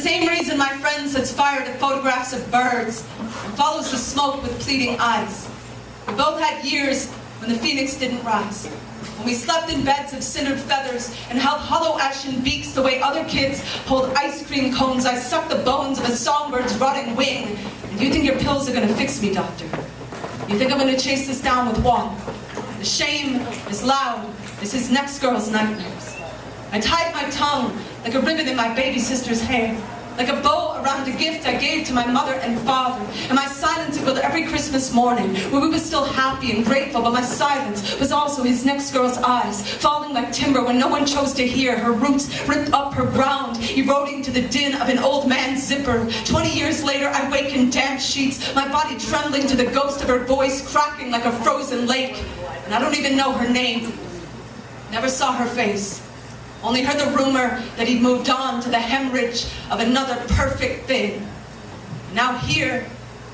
same reason my friend sets fire to photographs of birds and follows the smoke with pleading eyes. We both had years when the phoenix didn't rise. When we slept in beds of cindered feathers and held hollow ashen beaks the way other kids hold ice cream cones, I sucked the bones of a songbird's rotting wing. And you think your pills are going to fix me, doctor? You think I'm going to chase this down with water? The shame is loud as his next girl's nightmares. I tied my tongue like a ribbon in my baby sister's hair, like a bow around a gift I gave to my mother and father. And my silence echoed every Christmas morning, where we were still happy and grateful, but my silence was also his next girl's eyes, falling like timber when no one chose to hear, her roots ripped up her ground, eroding to the din of an old man's zipper. 20 years later, I wake in damp sheets, my body trembling to the ghost of her voice, cracking like a frozen lake. And I don't even know her name. Never saw her face. Only heard the rumor that he'd moved on to the hemorrhage of another perfect thing. Now here,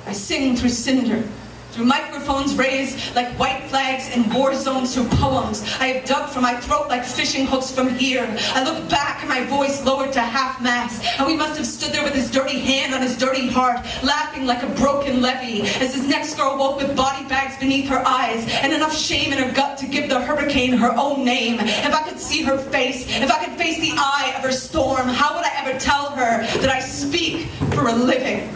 I sing through cinder, through microphones raised like white flags in war zones, through poems I have dug from my throat like fishing hooks from here. I look back and my voice lowered to half-mast, and we must have stood there with his dirty hand on his dirty heart, laughing like a broken levee, as his next girl woke with body bags beneath her eyes, and enough shame in her gut to give the hurricane her own name. If I could see her face, if I could face the eye of her storm, how would I ever tell her that I speak for a living?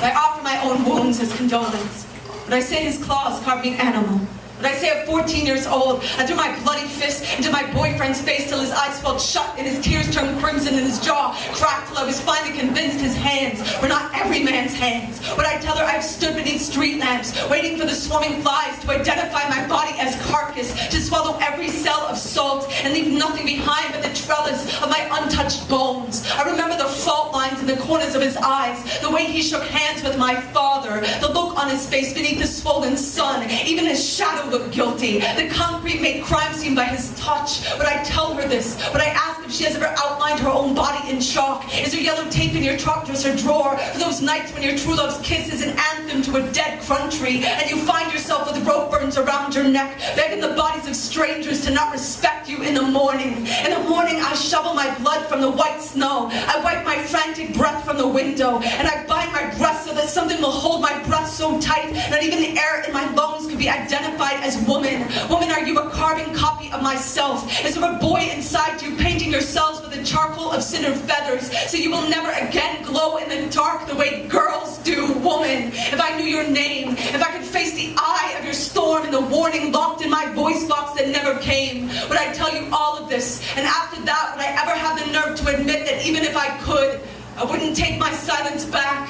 I offer my own wounds as condolence. But I say his claws carved me animal. But I say at 14 years old, I threw my bloody fist into my boyfriend's face till his eyes swelled shut and his tears turned crimson and his jaw cracked till I was finally convinced his hands were not every man's hands. But I tell her I've stood beneath street lamps, waiting for the swarming flies to identify my body as carcass, to swallow every cell of salt and leave nothing behind but the trellis of my untouched bones. I remember the fault lines in the corners of his eyes, the way he shook hands with my father, the look on his face beneath the swollen sun, even his shadow looked guilty. The concrete made crime scene by his touch. But I tell her this, but I ask if she has ever outlined her own body in chalk. Is there yellow tape in your truck dresser drawer for those nights when your true love's kiss is an anthem to a dead country, and you find yourself with rope burns around your neck, begging the bodies of strangers to not respect you in the morning? In the morning, I shovel my blood from the white snow. I wipe my frantic breath from the window, and I bind my breath so that something will hold my breath so tight that even the air in my lungs could be identified as woman. Woman, are you a carbon copy of myself? Is there a boy inside you painting yourselves with the charcoal of cindered feathers so you will never again glow in the dark the way girls do? Woman, if I knew your name, if I could face the eye of your storm and the warning locked in my voice box that never came, would I tell you all of this? And after that, would I ever have the nerve to admit that even if I could, I wouldn't take my silence back?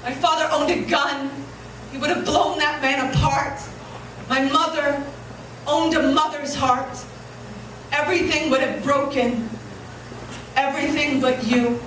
My father owned a gun. He would have blown that man apart. My mother owned a mother's heart. Everything would have broken. Everything but you.